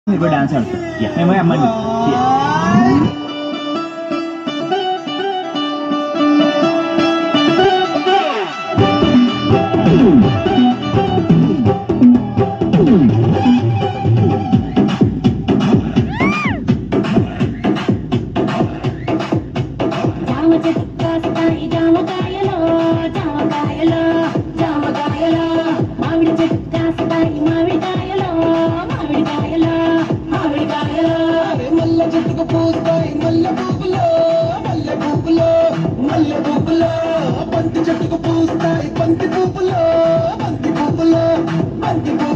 మీరు డాన్స్ ఆడుతారు మేము అమ్మాయి బంతి చెట్టుకు పూస్తాయి బంతి పువ్వులో బంతి పువ్వులో బంతి పువ్వులో